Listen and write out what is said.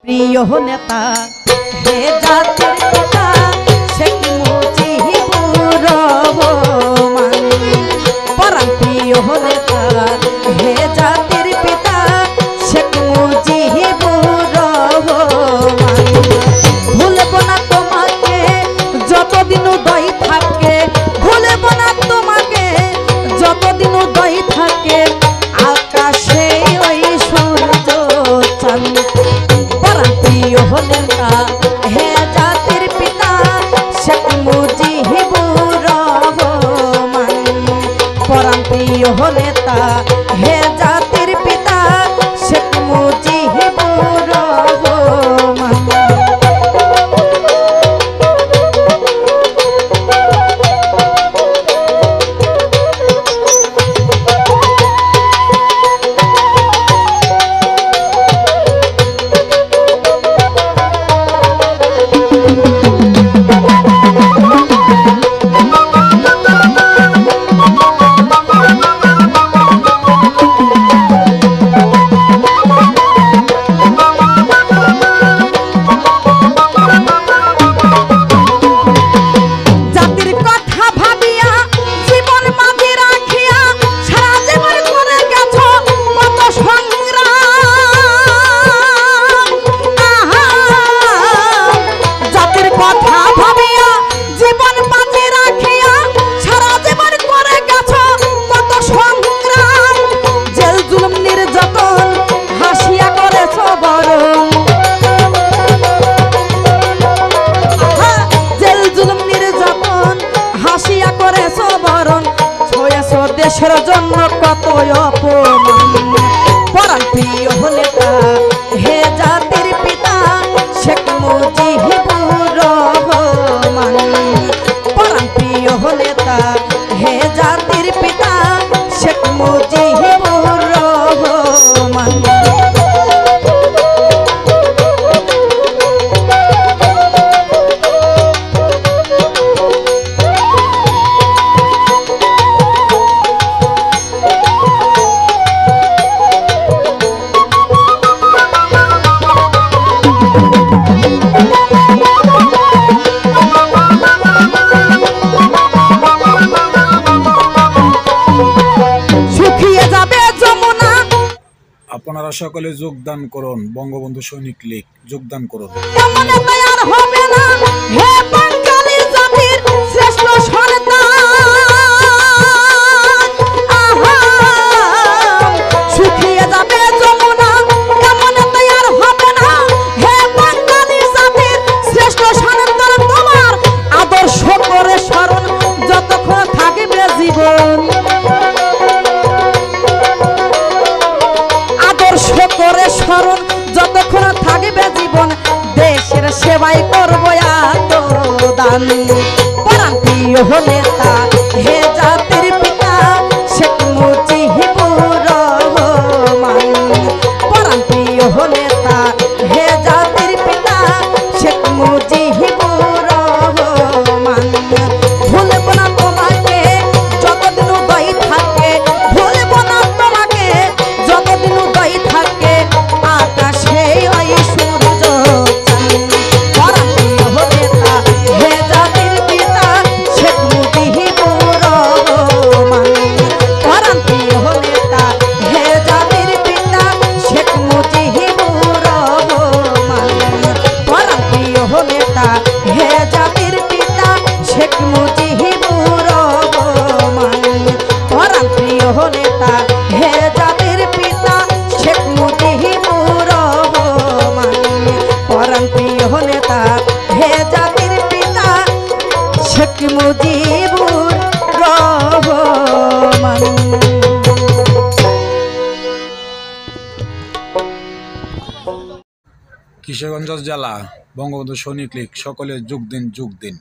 প্রিয় নেতা হে জাতির পিতা শেখ মুজিবুর রহমান। পরাণ প্রিয় নেতা হে জাতির পিতা শেখ মুজিবুর রহমান। ভুলব না তোমাকে যতদিন উদয় থাকে, ভুলব না তোমাকে যতদিন উদয় থাকে, আকাশে ওই সূর্য চাঁদ। প্রিয় নেতা হে জাতির পিতা শেখ মুজিবুর রহমান। পরাণ প্রিয় নেতা হে জাতির পিতা শেখ মুজিবুর রহমান। দেশের জন্য কত অপমান। পরাণ প্রিয় নেতা হে জাতির পিতা শেখ মুজিবুর রহমান। পরাণ প্রিয় নেতা হে জাতির পিতা শেখ মুজিবুর রহমান। আপনারা সকলে যোগদান করুন, বঙ্গবন্ধু সৈনিক লীগ যোগদান করুন। আদর্শ করে স্মরণ যতক্ষণ থাকবে জীবন, করে স্মরণ যতক্ষণ থাকবে জীবন, দেশের সেবাই করবো আত্মদান। পরাণ প্রিয় নেতা হে জাতির পিতা শেখ মুজিবুর রহমান। পরাণ প্রিয় নেতা হে জাতির পিতা শেখ মুজিবুর রহমান। ভুলব না তোমাকে যতদিন উদয় থাকে, ভুলব না তোমাকে যতদিন উদয় থাকে, আকাশে ওই সূর্য চাঁদ। পরাণ প্রিয় নেতা হে জাতির পিতা শেখ মুজিবুর রহমান। পরাণ প্রিয় নেতা হে জাতির পিতা শেখ মুজিবুর রহমান। পরাণ প্রিয় নেতা হে জাতির পিতা শেখ মুজিবুর রহমান। পরাণ প্রিয় নেতা হে জাতির পিতা শেখ মুজিবুর রহমান। পরাণ প্রিয় নেতা হে জাতির পিতা শেখ মুজিবুর রহমান। কিশোরগঞ্জ জেলা বঙ্গবন্ধু সৈনিক লীগ সকলে যোগ দিন, যোগ দিন।